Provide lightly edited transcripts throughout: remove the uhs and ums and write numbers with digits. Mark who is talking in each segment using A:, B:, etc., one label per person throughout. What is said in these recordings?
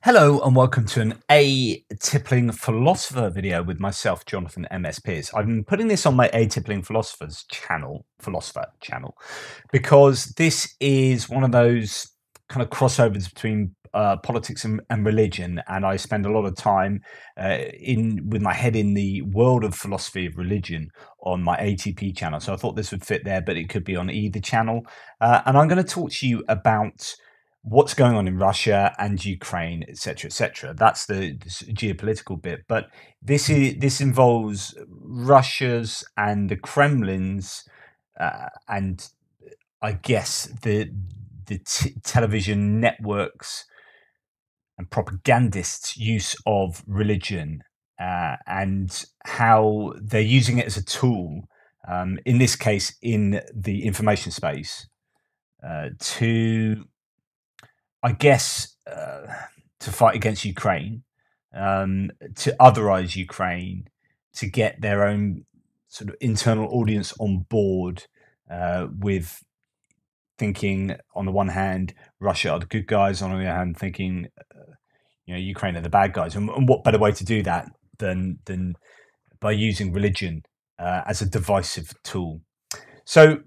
A: Hello and welcome to an A-Tippling Philosopher video with myself, Jonathan M.S. Pearce. I've been putting this on my A-Tippling Philosopher channel, because this is one of those kind of crossovers between politics and religion, and I spend a lot of time with my head in the world of philosophy of religion on my ATP channel. So I thought this would fit there, but it could be on either channel. And I'm going to talk to you about what's going on in Russia and Ukraine, etc., etc. That's the geopolitical bit, but this involves Russia's and the Kremlin's, and I guess the television networks and propagandists' use of religion, and how they're using it as a tool, in this case in the information space, to I guess, to fight against Ukraine, to otherize Ukraine, to get their own sort of internal audience on board, with thinking, on the one hand, Russia are the good guys, on the other hand, thinking, Ukraine are the bad guys. And what better way to do that than by using religion as a divisive tool? So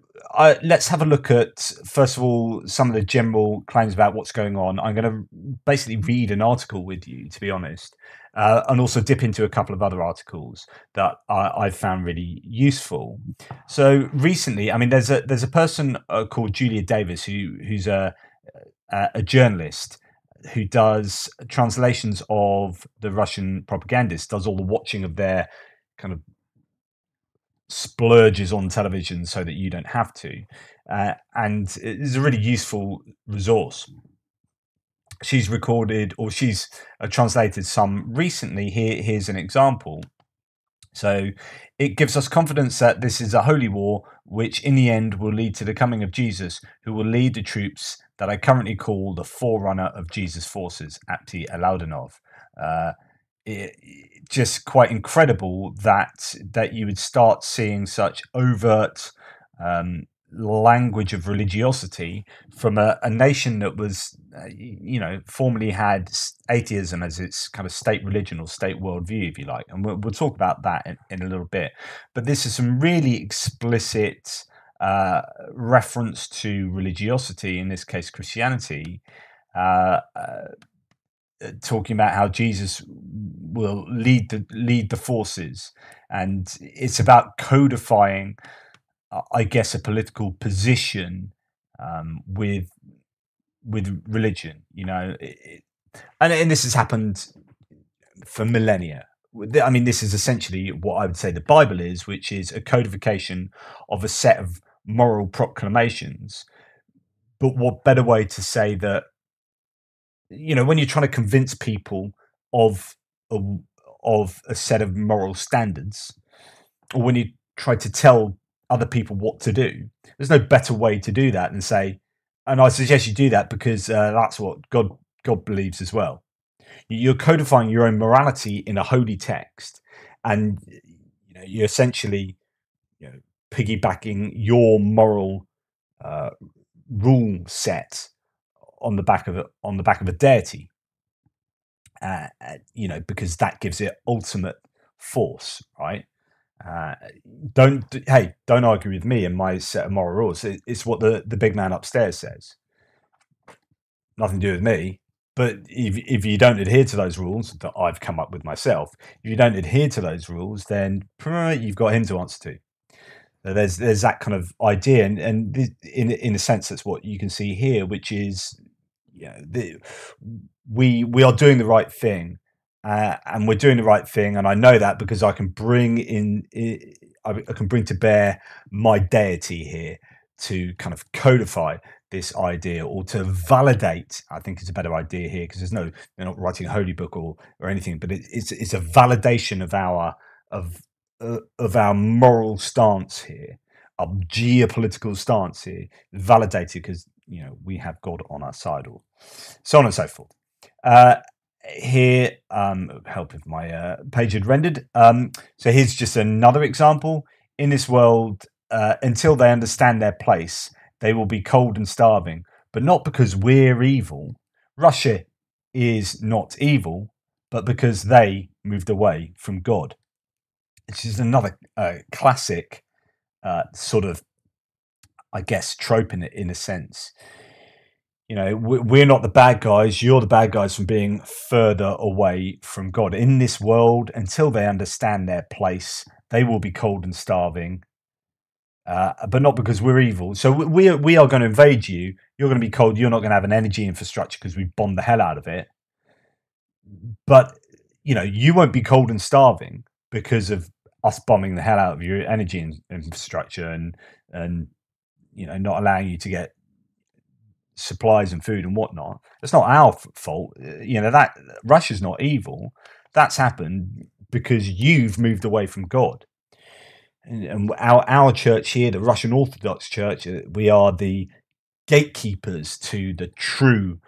A: let's have a look at, first of all, some of the general claims about what's going on. I'm going to basically read an article with you, to be honest, and also dip into a couple of other articles that I've found really useful. So recently, I mean, there's a person called Julia Davis who's a journalist who does translations of the Russian propagandists, does all the watching of their kind of splurges on television so that you don't have to, and it's a really useful resource. She's recorded, or she's translated some recently. Here's an example. So it gives us confidence that this is a holy war, which in the end will lead to the coming of Jesus, who will lead the troops that I currently call the forerunner of Jesus' forces, Apti Alaudanov. Just quite incredible that you would start seeing such overt language of religiosity from a nation that was, formerly had atheism as its kind of state religion or state worldview, if you like. And we'll talk about that in a little bit. But this is some really explicit reference to religiosity, in this case Christianity, talking about how Jesus will lead the forces, and it's about codifying, I guess, a political position with religion, and this has happened for millennia. I mean, this is essentially what I would say the Bible is, which is a codification of a set of moral proclamations. But what better way to say that, when you're trying to convince people of a set of moral standards, or when you try to tell other people what to do, there's no better way to do that than say, and I suggest you do that because that's what God believes as well. You're codifying your own morality in a holy text, and you're essentially piggybacking your moral rule set on the back of a deity, because that gives it ultimate force, right? Don't argue with me and my set of moral rules. It's what the big man upstairs says. Nothing to do with me. But if you don't adhere to those rules that I've come up with myself, if you don't adhere to those rules, then you've got him to answer to. So there's that kind of idea, and in a sense, that's what you can see here, which is, we are doing the right thing, and we're doing the right thing, and I know that because I can bring to bear my deity here to kind of codify this idea, or to validate. I think it's a better idea here, because they're not writing a holy book or anything, but it's a validation of our moral stance here, our geopolitical stance here, validated because we have God on our side, or so on and so forth. Here, help if my page had rendered. So here's just another example. In this world, until they understand their place, they will be cold and starving, but not because we're evil. Russia is not evil, but because they moved away from God. Which is another classic sort of, I guess, trope in a sense. You know, we're not the bad guys. You're the bad guys from being further away from God. In this world, until they understand their place, they will be cold and starving. But not because we're evil. So we are going to invade you. You're going to be cold. You're not going to have an energy infrastructure because we bombed the hell out of it. But you know, you won't be cold and starving because of us bombing the hell out of your energy infrastructure and you know, not allowing you to get supplies and food and whatnot. It's not our fault. You know, that Russia's not evil. That's happened because you've moved away from God. And our church here, the Russian Orthodox Church, we are the gatekeepers to the true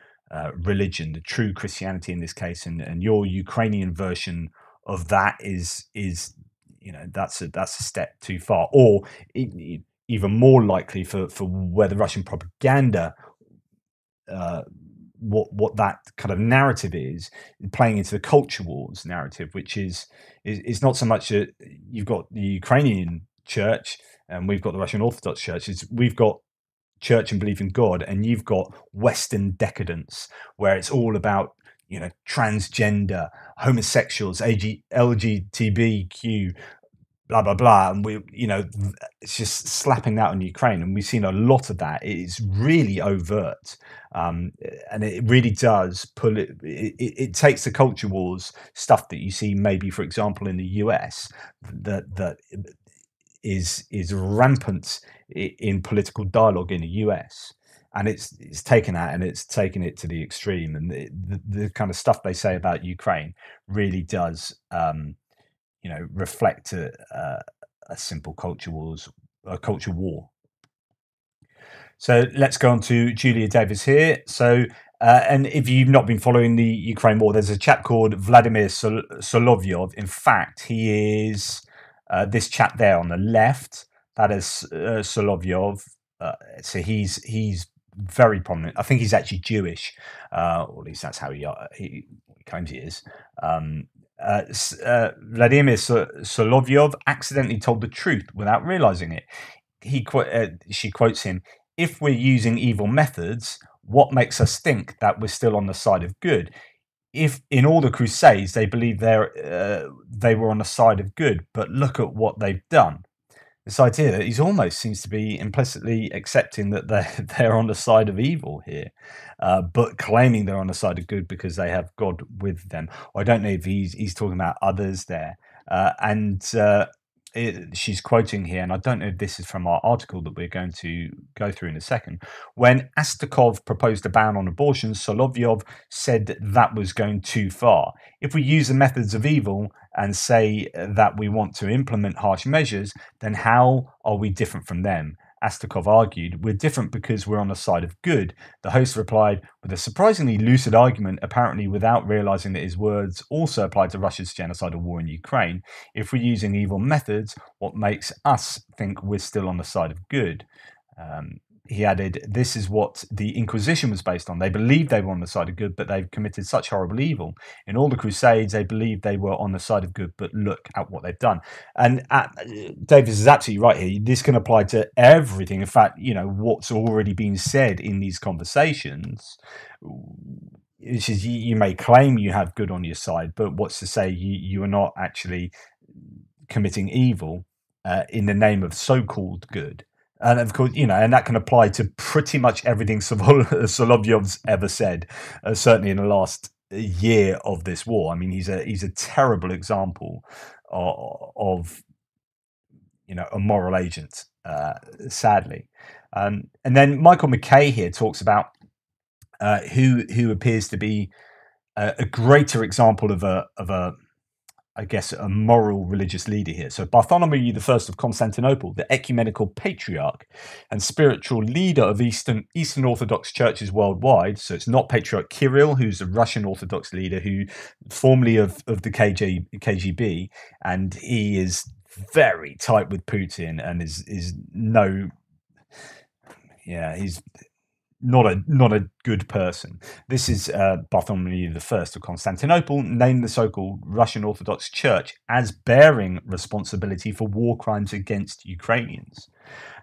A: religion, the true Christianity in this case, and your Ukrainian version of that is you know, that's a step too far, or even more likely for where the Russian propaganda what that kind of narrative is playing into the culture wars narrative, which is not so much you've got the Ukrainian church and we've got the Russian Orthodox Church. We've got church and belief in God, and you've got Western decadence, where it's all about, you know, transgender, homosexuals, LGBTQ, blah blah blah, and we, you know, it's just slapping that on Ukraine, and we've seen a lot of that. It is really overt, and it really does pull it. It takes the culture wars stuff that you see, maybe for example in the US, that is rampant in political dialogue in the US, and it's taken that and it's taken it to the extreme, and the kind of stuff they say about Ukraine really does you know, reflect a simple culture war. So let's go on to Julia Davis here. So, and if you've not been following the Ukraine war, there's a chap called Vladimir Solovyov. In fact, he is this chap there on the left. That is Solovyov. So he's very prominent. I think he's actually Jewish, or at least that's how he claims he is. Vladimir Solovyov accidentally told the truth without realizing it. She quotes him, "If we're using evil methods, what makes us think that we're still on the side of good? If in all the Crusades they believed they were on the side of good, but look at what they've done." This idea that he's almost seems to be implicitly accepting that they're on the side of evil here, but claiming they're on the side of good because they have God with them. Or I don't know if he's talking about others there, and she's quoting here, and I don't know if this is from our article that we're going to go through in a second. When Astakov proposed a ban on abortion, Solovyov said that was going too far. If we use the methods of evil and say that we want to implement harsh measures, then how are we different from them? Astakov argued, "We're different because we're on the side of good." The host replied with a surprisingly lucid argument, apparently without realizing that his words also applied to Russia's genocidal war in Ukraine. "If we're using evil methods, what makes us think we're still on the side of good?" He added, "This is what the Inquisition was based on. They believed they were on the side of good, but they've committed such horrible evil. In all the Crusades, they believed they were on the side of good, but look at what they've done." And Davis is absolutely right here. This can apply to everything. In fact, you know, what's already been said in these conversations, which is you may claim you have good on your side, but what's to say you are not actually committing evil in the name of so-called good? And of course, you know, and that can apply to pretty much everything Solovyov's ever said, certainly in the last year of this war. I mean, he's a terrible example of you know, a moral agent, sadly. And then Michael McKay here talks about who appears to be a greater example of a I guess, a moral religious leader here. So Bartholomew I of Constantinople, the ecumenical patriarch and spiritual leader of Eastern Orthodox churches worldwide. So it's not Patriarch Kirill, who's a Russian Orthodox leader who formerly of the KGB, and he is very tight with Putin and is no, yeah, he's not a good person. This is Bartholomew I of Constantinople named the so-called Russian Orthodox Church as bearing responsibility for war crimes against Ukrainians.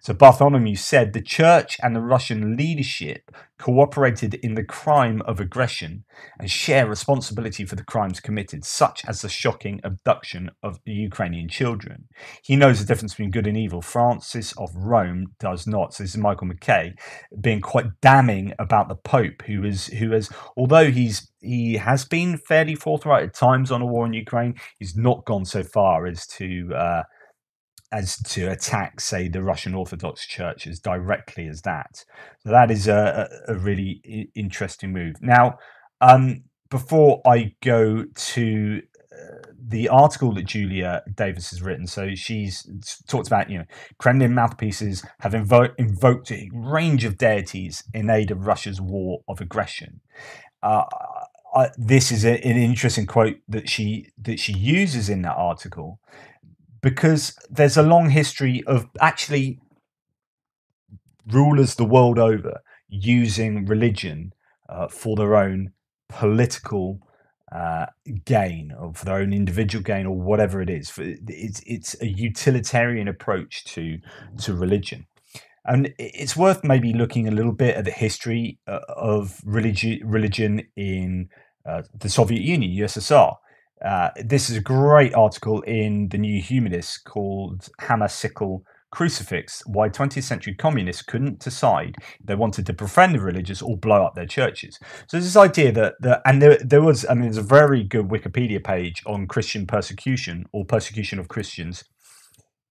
A: So Bartholomew said the church and the Russian leadership cooperated in the crime of aggression and share responsibility for the crimes committed, such as the shocking abduction of Ukrainian children. He knows the difference between good and evil. Francis of Rome does not. So this is Michael McKay being quite damning about the Pope, who has, although he has been fairly forthright at times on a war in Ukraine, he's not gone so far as to attack, say, the Russian Orthodox Church as directly as that. So that is a really interesting move. Now, before I go to the article that Julia Davis has written, so she's talked about, Kremlin mouthpieces have invoked a range of deities in aid of Russia's war of aggression. This is an interesting quote that she uses in that article, because there's a long history of actually rulers the world over using religion for their own political gain, or for their own individual gain, or whatever it is. It's a utilitarian approach to religion. And it's worth maybe looking a little bit at the history of religion in the Soviet Union, USSR. This is a great article in The New Humanist called Hammer, Sickle, Crucifix: Why 20th Century Communists Couldn't Decide if They Wanted to Befriend the Religious or Blow Up Their Churches. So this idea that and there's a very good Wikipedia page on Christian persecution, or persecution of Christians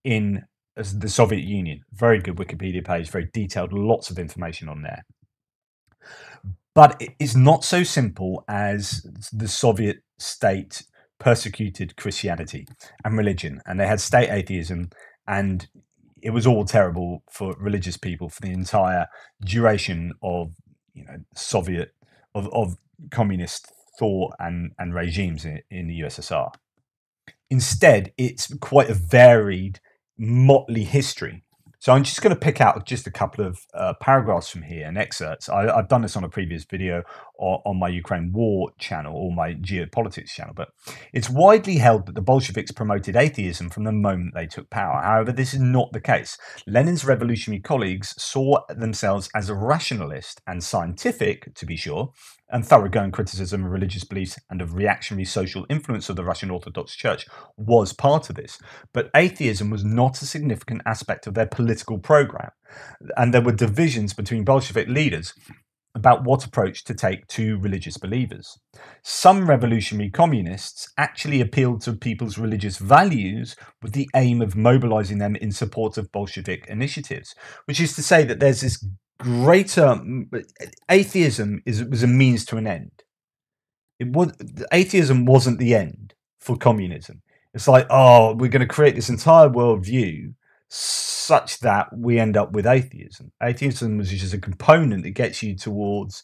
A: in the Soviet Union. Very good Wikipedia page, very detailed, lots of information on there. But it's not so simple as the Soviet state persecuted Christianity and religion, and they had state atheism, and it was all terrible for religious people for the entire duration of Soviet of communist thought and regimes in the USSR. Instead, it's quite a varied, motley history. So I'm just going to pick out just a couple of paragraphs from here and excerpts. I've done this on a previous video on my Ukraine war channel, or my geopolitics channel, but it's widely held that the Bolsheviks promoted atheism from the moment they took power. However, this is not the case. Lenin's revolutionary colleagues saw themselves as rationalist and scientific, to be sure, and thoroughgoing criticism of religious beliefs and of reactionary social influence of the Russian Orthodox Church was part of this. But atheism was not a significant aspect of their political program, and there were divisions between Bolshevik leaders about what approach to take to religious believers. Some revolutionary communists actually appealed to people's religious values with the aim of mobilizing them in support of Bolshevik initiatives, which is to say that there's this greater atheism was a means to an end. Atheism wasn't the end for communism. It's like, we're going to create this entire worldview such that we end up with atheism. Atheism was just a component that gets you towards,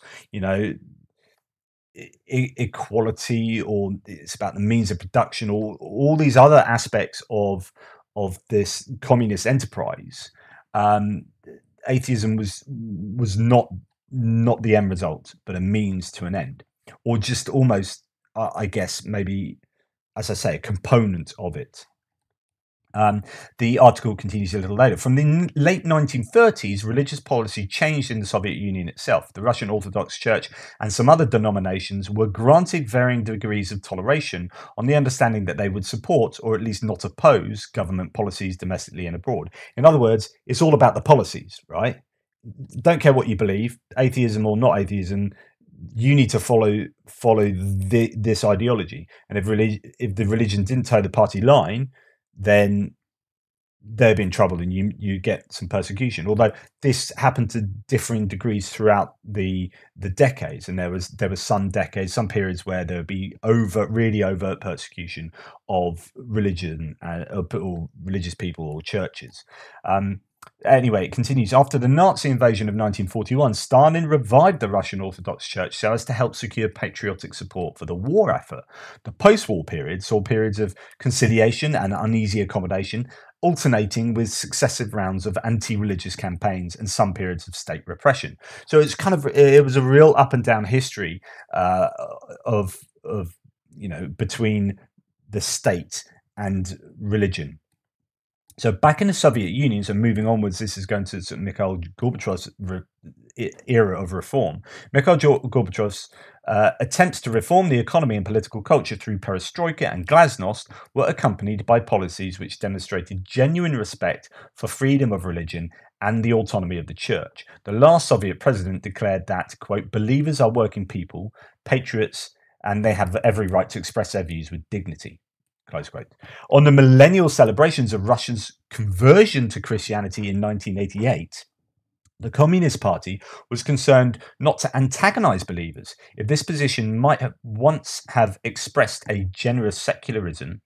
A: equality, or it's about the means of production, or all these other aspects of this communist enterprise. Atheism was not the end result, but a means to an end, or just almost, I guess, maybe, as I say, a component of it. The article continues a little later. From the late 1930s, religious policy changed in the Soviet Union itself. The Russian Orthodox Church and some other denominations were granted varying degrees of toleration on the understanding that they would support, or at least not oppose, government policies domestically and abroad. In other words, it's all about the policies, right? Don't care what you believe, atheism or not atheism, you need to follow this ideology. And if the religion didn't toe the party line, then they'd be in trouble, and you get some persecution. Although this happened to differing degrees throughout the decades, and there was some decades, some periods where there would be really overt persecution of religion or religious people or churches. Anyway, it continues. After the Nazi invasion of 1941, Stalin revived the Russian Orthodox Church so as to help secure patriotic support for the war effort. The post-war period saw periods of conciliation and uneasy accommodation, alternating with successive rounds of anti-religious campaigns and some periods of state repression. So it was a real up and down history of between the state and religion. So back in the Soviet Union, so moving onwards, this is going to sort of Mikhail Gorbachev's era of reform. Mikhail Gorbachev's attempts to reform the economy and political culture through perestroika and glasnost were accompanied by policies which demonstrated genuine respect for freedom of religion and the autonomy of the church. The last Soviet president declared that, quote, believers are working people, patriots, and they have every right to express their views with dignity. Close quote. On the millennial celebrations of Russia's conversion to Christianity in 1988, the Communist Party was concerned not to antagonize believers. If this position might have once have expressed a generous secularism,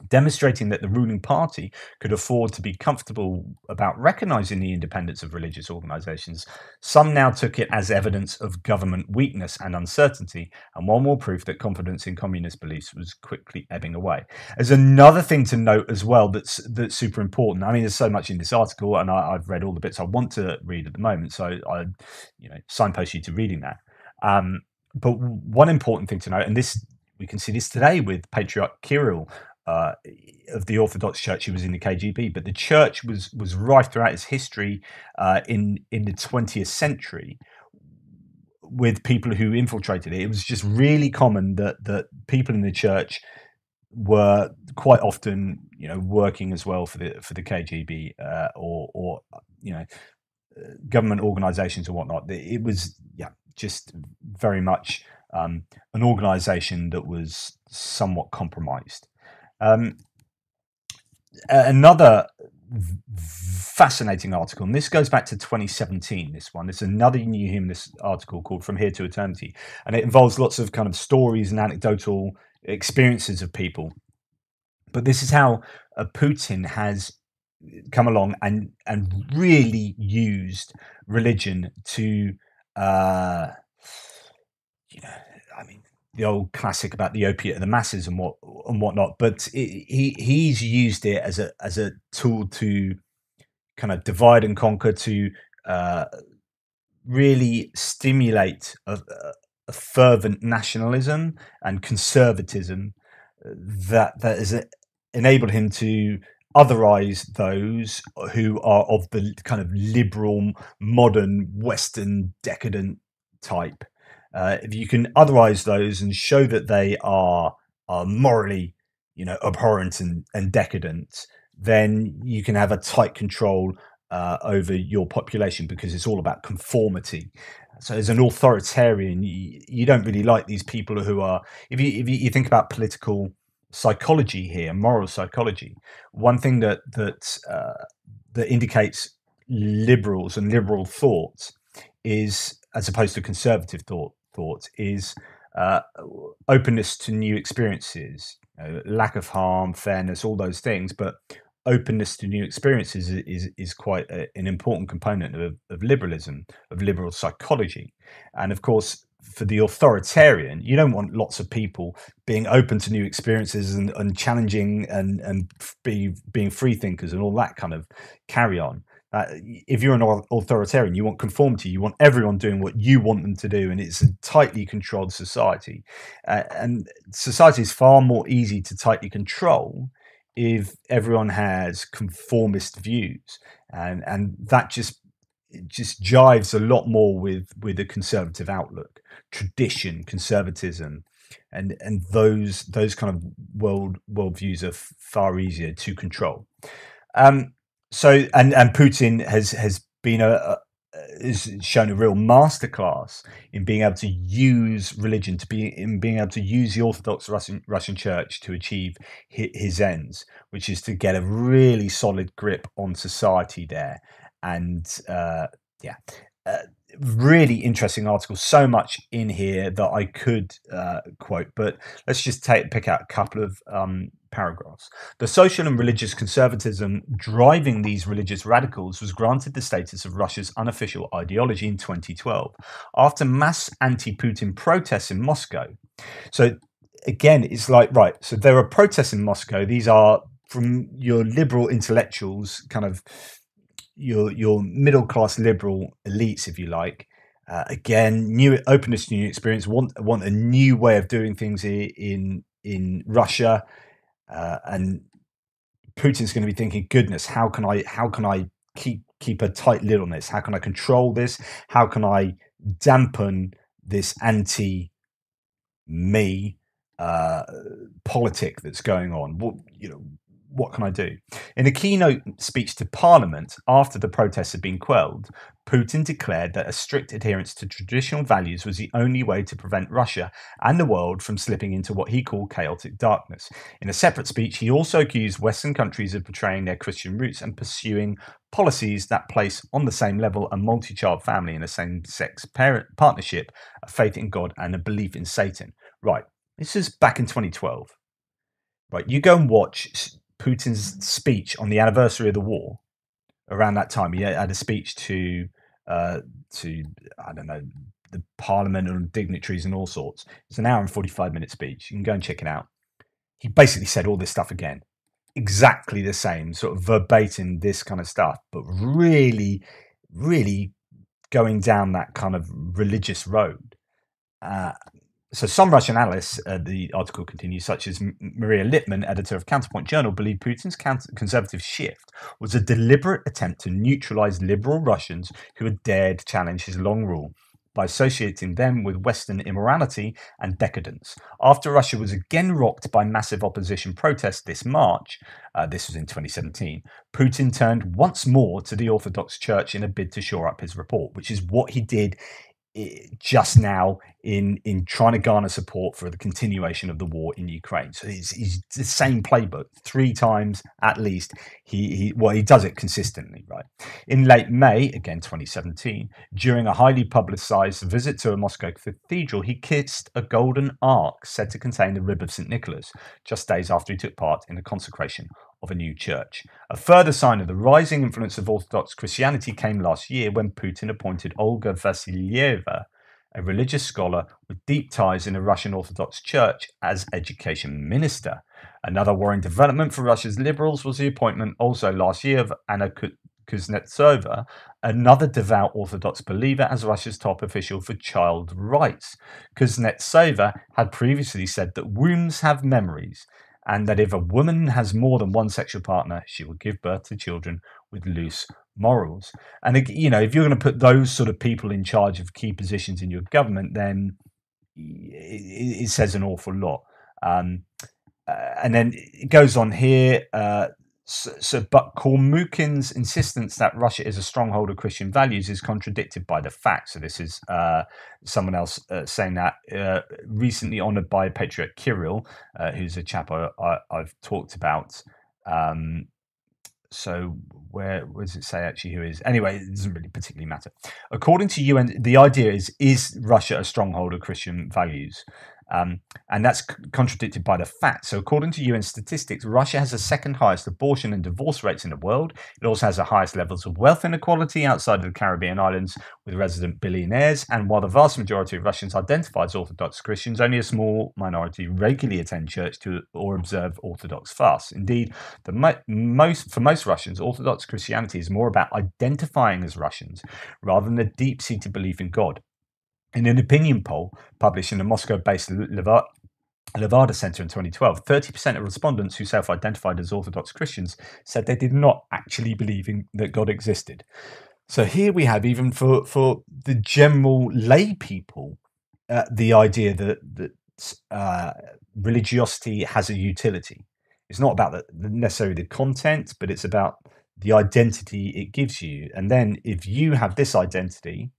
A: demonstrating that the ruling party could afford to be comfortable about recognizing the independence of religious organizations, some now took it as evidence of government weakness and uncertainty, and one more proof that confidence in communist beliefs was quickly ebbing away. There's another thing to note as well that's super important. I mean, there's so much in this article, and I've read all the bits I want to read at the moment, so I signpost you to reading that. But one important thing to note, and this we can see this today with Patriarch Kirill, of the Orthodox Church, who was in the KGB, but the church was rife throughout its history in the 20th century with people who infiltrated it. It was just really common that people in the church were quite often, working as well for the KGB or government organisations or whatnot. It was just very much an organisation that was somewhat compromised. Another fascinating article, and this goes back to 2017. This one, it's another New Humanist article called "From Here to Eternity," and it involves lots of kind of stories and anecdotal experiences of people. But this is how Putin has come along and really used religion to, the old classic about the opiate of the masses and whatnot, but he's used it as a tool to kind of divide and conquer, to really stimulate a fervent nationalism and conservatism that has enabled him to otherize those who are of the kind of liberal, modern, Western, decadent type. If you can otherize those and show that they are morally, abhorrent and decadent, then you can have a tight control over your population, because it's all about conformity. So as an authoritarian, you don't really like these people who are, if you think about political psychology here, moral psychology, one thing that indicates liberals and liberal thought is, as opposed to conservative thought is openness to new experiences, lack of harm, fairness, all those things. But openness to new experiences is quite an important component of liberalism, of liberal psychology. And of course, for the authoritarian, you don't want lots of people being open to new experiences and challenging and being free thinkers and all that kind of carry on. If you're an authoritarian, you want conformity. You want everyone doing what you want them to do, and it's a tightly controlled society. And society is far more easy to tightly control if everyone has conformist views, and that just jives a lot more with a conservative outlook, tradition, conservatism, and those kind of worldviews are far easier to control. So Putin has been has shown a real masterclass in being able to use religion, in being able to use the Orthodox Russian Church to achieve his ends, which is to get a really solid grip on society there. And really interesting article. So much in here that I could quote, but let's just pick out a couple of paragraphs. The social and religious conservatism driving these religious radicals was granted the status of Russia's unofficial ideology in 2012 after mass anti-Putin protests in Moscow. So again, it's like, right, so there are protests in Moscow. These are from your liberal intellectuals, kind of your middle class liberal elites, if you like. Again, new openness to new experience. Want a new way of doing things in Russia, and Putin's going to be thinking, goodness, how can I keep a tight lid on this? How can I control this? How can I dampen this anti me politic that's going on? What can I do? In a keynote speech to Parliament after the protests had been quelled, Putin declared that a strict adherence to traditional values was the only way to prevent Russia and the world from slipping into what he called chaotic darkness. In a separate speech, he also accused Western countries of betraying their Christian roots and pursuing policies that place on the same level a multi-child family and a same-sex partnership, a faith in God and a belief in Satan. Right, this is back in 2012. Right, you go and watch Putin's speech on the anniversary of the war. Around that time, he had a speech to I don't know, the parliament and dignitaries and all sorts. It's an hour and 45-minute speech. You can go and check it out. He basically said all this stuff again, exactly the same, sort of verbatim, this kind of stuff, but really, really going down that kind of religious road. So some Russian analysts, the article continues, such as Maria Lippmann, editor of Counterpoint Journal, believe Putin's conservative shift was a deliberate attempt to neutralize liberal Russians who had dared challenge his long rule by associating them with Western immorality and decadence. After Russia was again rocked by massive opposition protests this March, this was in 2017, Putin turned once more to the Orthodox Church in a bid to shore up his report, which is what he did just now in trying to garner support for the continuation of the war in Ukraine. So he's the same playbook 3 times at least. He does it consistently, right? In late May, again 2017, during a highly publicized visit to a Moscow cathedral, he kissed a golden ark said to contain the rib of St. Nicholas, just days after he took part in the consecration of a new church. A further sign of the rising influence of Orthodox Christianity came last year when Putin appointed Olga Vasilyeva, a religious scholar with deep ties in the Russian Orthodox Church, as education minister. Another worrying development for Russia's liberals was the appointment also last year of Anna Kuznetsova, another devout Orthodox believer, as Russia's top official for child rights. Kuznetsova had previously said that wombs have memories, and that if a woman has more than one sexual partner, she will give birth to children with loose morals. And if you're going to put those sort of people in charge of key positions in your government, then it says an awful lot. And then it goes on here. But Kormukin's insistence that Russia is a stronghold of Christian values is contradicted by the facts. So this is someone else saying that, recently honoured by Patriarch Kirill, who's a chap I've talked about. So where does it say actually who is? Anyway, it doesn't really particularly matter. According to UN, the idea is Russia a stronghold of Christian values? And that's contradicted by the facts. So according to UN statistics, Russia has the second highest abortion and divorce rates in the world. It also has the highest levels of wealth inequality outside of the Caribbean islands, with resident billionaires. And while the vast majority of Russians identify as Orthodox Christians, only a small minority regularly attend church or observe Orthodox fasts. Indeed, for most Russians, Orthodox Christianity is more about identifying as Russians rather than a deep-seated belief in God. In an opinion poll published in the Moscow-based Levada Center in 2012, 30% of respondents who self-identified as Orthodox Christians said they did not actually believe that God existed. So here we have, even for the general lay people, the idea that religiosity has a utility. It's not about necessarily the content, but it's about the identity it gives you. And then if you have this identity,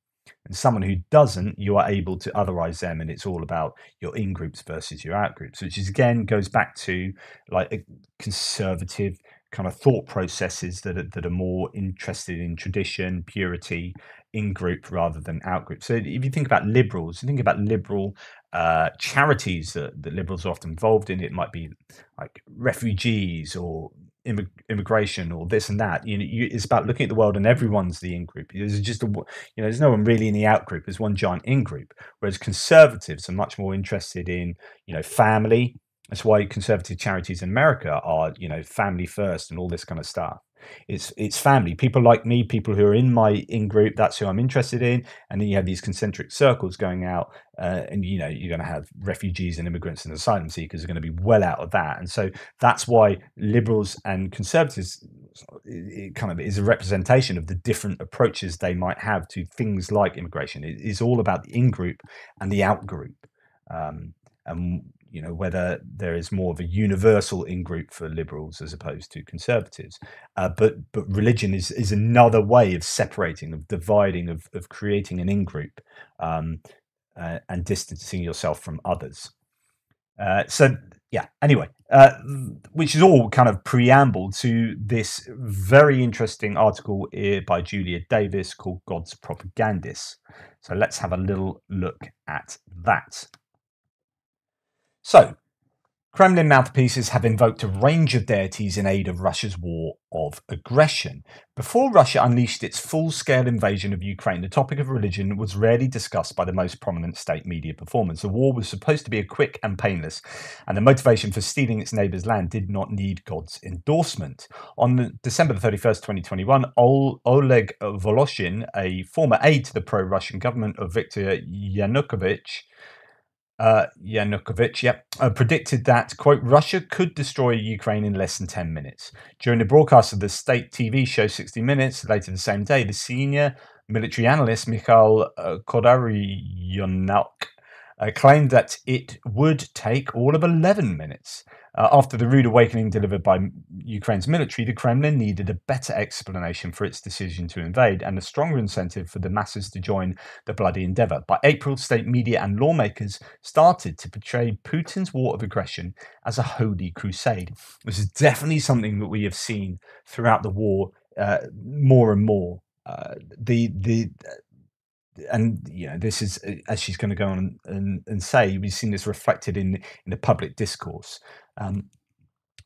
A: and someone who doesn't, you are able to otherize them, and it's all about your in-groups versus your out-groups, which is, again, goes back to like a conservative kind of thought processes that are more interested in tradition, purity, in-group rather than out-group. So if you think about liberals, you think about liberal charities that liberals are often involved in. It might be like refugees or immigration or this and that. It's about looking at the world and everyone's the in group. There's just there's no one really in the out group. There's one giant in group. Whereas conservatives are much more interested in family. That's why conservative charities in America are family first and all this kind of stuff. It's family. People like me, people who are in my in group. That's who I'm interested in. And then you have these concentric circles going out, and you're going to have refugees and immigrants and asylum seekers are going to be well out of that. And so that's why liberals and conservatives, it kind of is a representation of the different approaches they might have to things like immigration. It is all about the in group and the out group, and whether there is more of a universal in group for liberals as opposed to conservatives. But religion is another way of separating, of dividing, of creating an in group, and distancing yourself from others. Anyway, which is all kind of preamble to this very interesting article by Julia Davis called God's Propagandists. So let's have a little look at that. So, Kremlin mouthpieces have invoked a range of deities in aid of Russia's war of aggression. Before Russia unleashed its full-scale invasion of Ukraine, the topic of religion was rarely discussed by the most prominent state media performers. The war was supposed to be quick and painless, and the motivation for stealing its neighbour's land did not need God's endorsement. On December 31st, 2021, Oleg Voloshin, a former aide to the pro-Russian government of Viktor Yanukovych, predicted that, quote, Russia could destroy Ukraine in less than 10 minutes. During the broadcast of the state TV show 60 Minutes later the same day, the senior military analyst Mikhail Kodaryonok claimed that it would take all of 11 minutes. After the rude awakening delivered by Ukraine's military, the Kremlin needed a better explanation for its decision to invade and a stronger incentive for the masses to join the bloody endeavour. By April, state media and lawmakers started to portray Putin's war of aggression as a holy crusade. This is definitely something that we have seen throughout the war more and more. This is, as she's going to go on and say, we've seen this reflected in the public discourse. And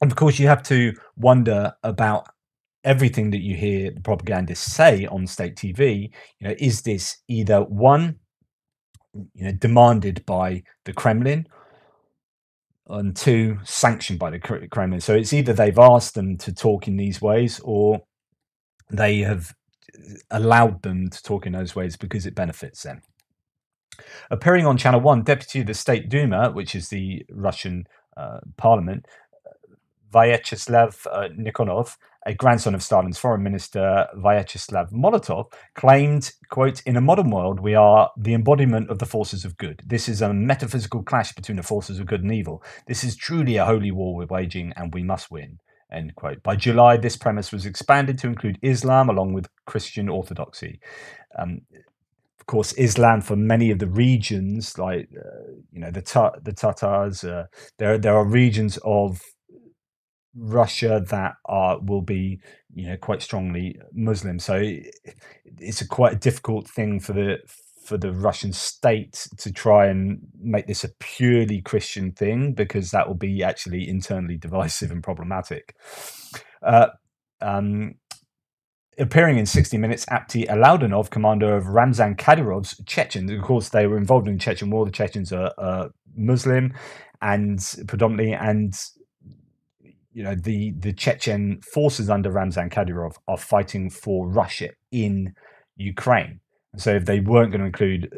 A: of course, you have to wonder about everything that you hear the propagandists say on state TV. Is this either one, demanded by the Kremlin, and two, sanctioned by the Kremlin? So it's either they've asked them to talk in these ways, or they have allowed them to talk in those ways because it benefits them. Appearing on Channel 1, Deputy of the State Duma, which is the Russian parliament, Vyacheslav Nikonov, a grandson of Stalin's foreign minister Vyacheslav Molotov, claimed, quote, in a modern world, we are the embodiment of the forces of good. This is a metaphysical clash between the forces of good and evil. This is truly a holy war we're waging, and we must win. End quote. By July, this premise was expanded to include Islam along with Christian orthodoxy. Of course, Islam for many of the regions, like the Tatars, there are regions of Russia that will be quite strongly Muslim. So it's quite a difficult thing for the Russian state to try and make this a purely Christian thing, because that will be actually internally divisive and problematic. Appearing in 60 Minutes, Apti Alaudanov, commander of Ramzan Kadyrov's Chechens, of course they were involved in the Chechen War. The Chechens are Muslim and predominantly, and the Chechen forces under Ramzan Kadyrov are fighting for Russia in Ukraine. So if they weren't going to include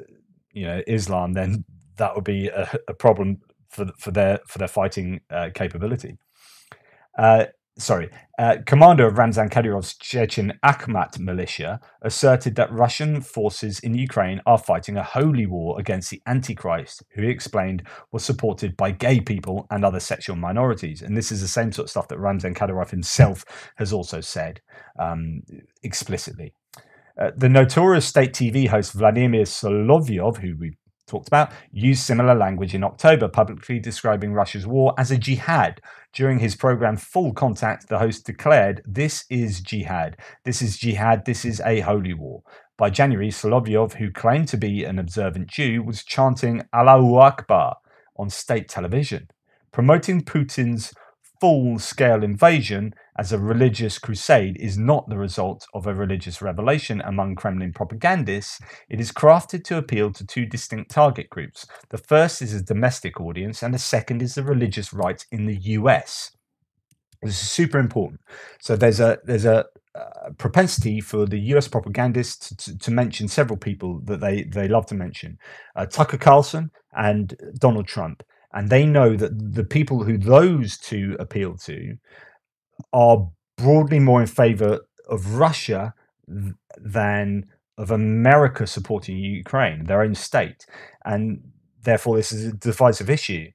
A: Islam, then that would be a problem for their fighting capability. Commander of Ramzan Kadyrov's Chechen Akhmat militia asserted that Russian forces in Ukraine are fighting a holy war against the Antichrist, who he explained was supported by gay people and other sexual minorities. And this is the same sort of stuff that Ramzan Kadyrov himself has also said explicitly. The notorious state TV host Vladimir Solovyov, who we talked about, used similar language in October, publicly describing Russia's war as a jihad. During his program Full Contact, the host declared, "This is jihad. This is jihad. This is a holy war." By January, Solovyov, who claimed to be an observant Jew, was chanting Allahu Akbar on state television, promoting Putin's full-scale invasion as a religious crusade is not the result of a religious revelation among Kremlin propagandists. It is crafted to appeal to two distinct target groups. The first is a domestic audience, and the second is the religious right in the US. This is super important. So there's a propensity for the US propagandists to mention several people that they love to mention, Tucker Carlson and Donald Trump. And they know that the people who those two appeal to are broadly more in favor of Russia than of America supporting Ukraine, their own state. And therefore, this is a divisive issue.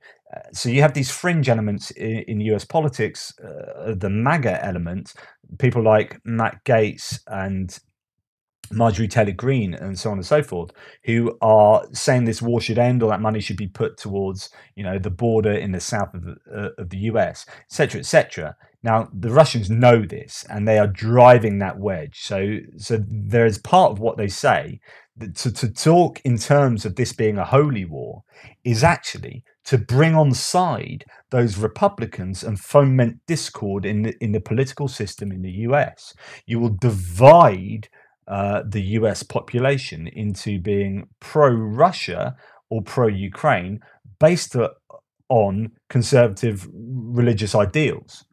A: So you have these fringe elements in US politics, the MAGA element, people like Matt Gaetz and Marjorie Taylor Greene and so on and so forth, who are saying this war should end, or that money should be put towards, the border in the south of the US, etc., etc. Now, the Russians know this, and they are driving that wedge. So there is part of what they say that to talk in terms of this being a holy war is actually to bring on side those Republicans and foment discord in the political system in the US. You will divide the US population into being pro-Russia or pro-Ukraine based on conservative religious ideals.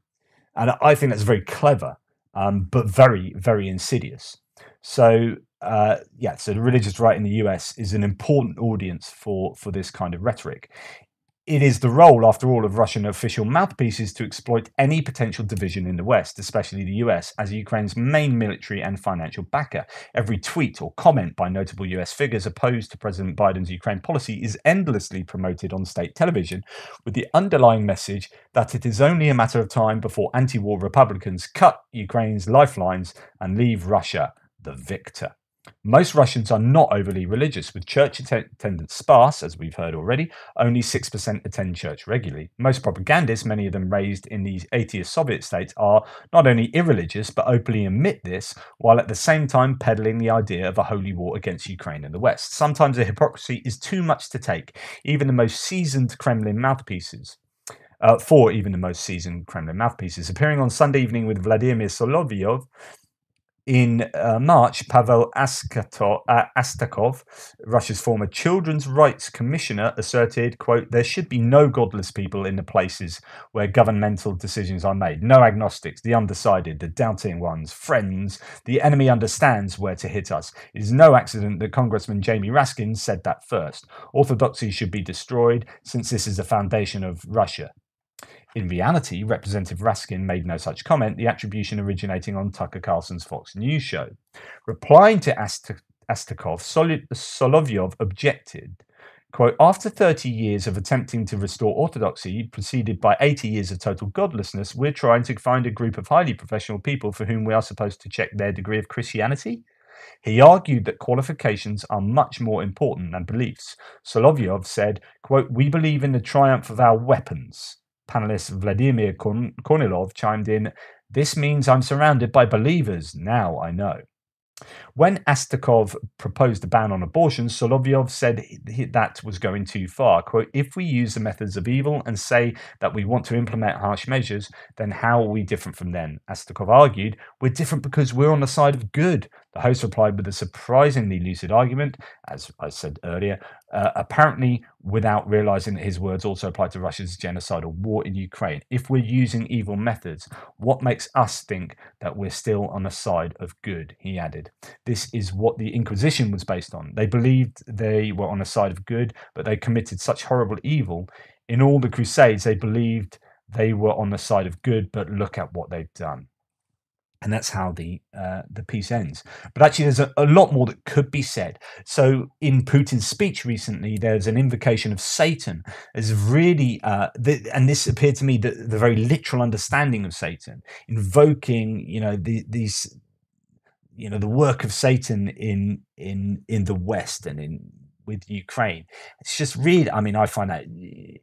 A: And I think that's very clever, but very, very insidious. So, so the religious right in the US is an important audience for this kind of rhetoric. It is the role, after all, of Russian official mouthpieces to exploit any potential division in the West, especially the US, as Ukraine's main military and financial backer. Every tweet or comment by notable US figures opposed to President Biden's Ukraine policy is endlessly promoted on state television, with the underlying message that it is only a matter of time before anti-war Republicans cut Ukraine's lifelines and leave Russia the victor. Most Russians are not overly religious, with church attendance sparse, as we've heard already. Only 6% attend church regularly. Most propagandists, many of them raised in these atheist Soviet states, are not only irreligious, but openly admit this, while at the same time peddling the idea of a holy war against Ukraine and the West. Sometimes the hypocrisy is too much to take, even the most seasoned Kremlin mouthpieces. Appearing on Sunday evening with Vladimir Solovyov, in March, Pavel Astakov, Russia's former children's rights commissioner, asserted, quote, "There should be no godless people in the places where governmental decisions are made. No agnostics, the undecided, the doubting ones, friends. The enemy understands where to hit us. It is no accident that Congressman Jamie Raskin said that first. Orthodoxy should be destroyed, since this is the foundation of Russia." In reality, Representative Raskin made no such comment, the attribution originating on Tucker Carlson's Fox News show. Replying to Astakov, Solovyov objected, quote, "After 30 years of attempting to restore orthodoxy, preceded by 80 years of total godlessness, we're trying to find a group of highly professional people for whom we are supposed to check their degree of Christianity?" He argued that qualifications are much more important than beliefs. Solovyov said, quote, "We believe in the triumph of our weapons." Panelist Vladimir Kornilov chimed in, "This means I'm surrounded by believers. Now I know." When Astakov proposed a ban on abortion, Solovyov said that was going too far. Quote, "If we use the methods of evil and say that we want to implement harsh measures, then how are we different from them?" Astakov argued, "We're different because we're on the side of good." The host replied with a surprisingly lucid argument, as I said earlier, apparently without realizing that his words also apply to Russia's genocidal war in Ukraine. "If we're using evil methods, what makes us think that we're still on the side of good?" he added. This is what the Inquisition was based on. They believed they were on the side of good, but they committed such horrible evil. In all the Crusades, they believed they were on the side of good, but look at what they've done. And that's how the piece ends. But actually, there's a lot more that could be said. So in Putin's speech recently, there's an invocation of Satan as really, and this appeared to me the very literal understanding of Satan, invoking, these, the work of Satan in the West and with Ukraine. It's just really, I find that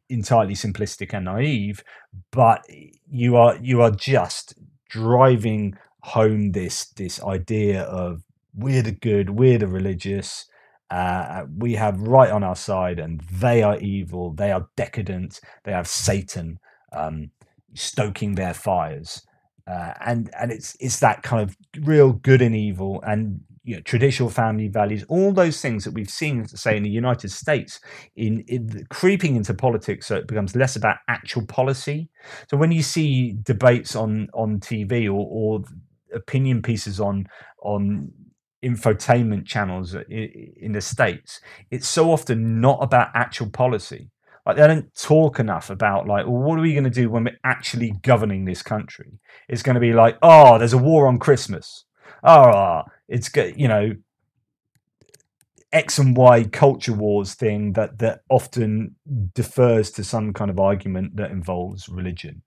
A: entirely simplistic and naive, but you are just driving home this idea of we're the good, we're the religious, we have right on our side, and they are evil, they are decadent, they have Satan um, stoking their fires, and it's that kind of real good and evil, and traditional family values, all those things that we've seen, say, in the United States, in creeping into politics, so it becomes less about actual policy. So when you see debates on TV, or opinion pieces on infotainment channels in the States, it's so often not about actual policy. Like, they don't talk enough about, like, well, what are we going to do when we're actually governing this country? It's going to be like, oh, there's a war on Christmas. Oh, it's good, X and Y culture wars thing that often defers to some kind of argument that involves religion,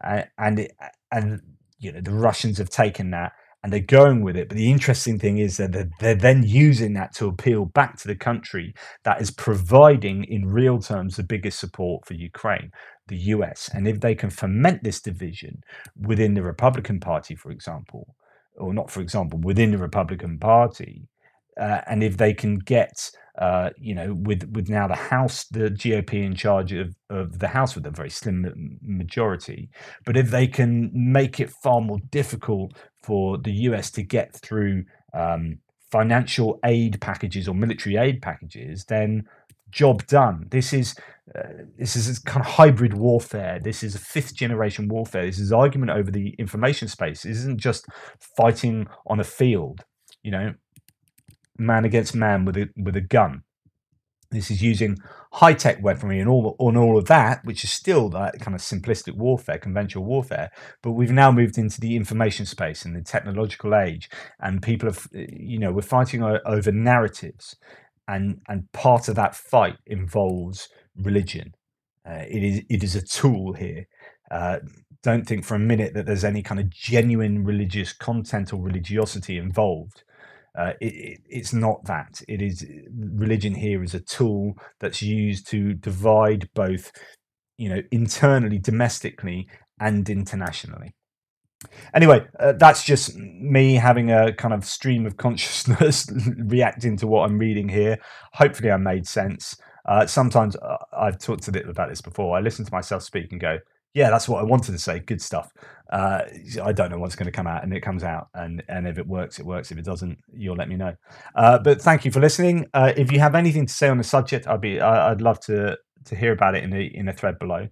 A: and and the Russians have taken that and they're going with it. But the interesting thing is that they're then using that to appeal back to the country that is providing, in real terms, the biggest support for Ukraine, the US. And if they can foment this division within the Republican Party, for example, or not, for example, within the Republican Party, and if they can get with now the House, the GOP in charge of the House with a very slim majority, but if they can make it far more difficult for the US to get through financial aid packages or military aid packages, then job done. This is kind of hybrid warfare. This is a fifth generation warfare. This is argument over the information space. This isn't just fighting on a field, man against man with a gun. This is using high-tech weaponry and all of that, which is still that kind of simplistic warfare, conventional warfare. But we've now moved into the information space and the technological age, and people have, we're fighting over narratives, and part of that fight involves religion. It is a tool here. Don't think for a minute that there's any kind of genuine religious content or religiosity involved. It's not that. It is, religion here is a tool that's used to divide both, internally, domestically, and internationally. Anyway, that's just me having a kind of stream of consciousness reacting to what I'm reading here. Hopefully, I made sense. Sometimes I've talked a bit about this before. I listen to myself speak and go, "Yeah, that's what I wanted to say. Good stuff." I don't know what's going to come out, and it comes out, and if it works, it works. If it doesn't, you'll let me know. But thank you for listening. If you have anything to say on the subject, I'd love to hear about it in a thread below.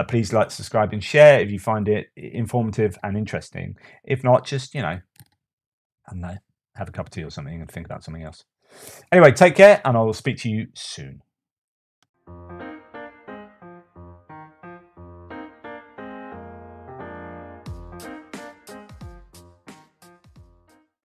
A: Please like, subscribe, and share if you find it informative and interesting. If not, just I don't know, have a cup of tea or something and think about something else. Anyway, take care, and I will speak to you soon.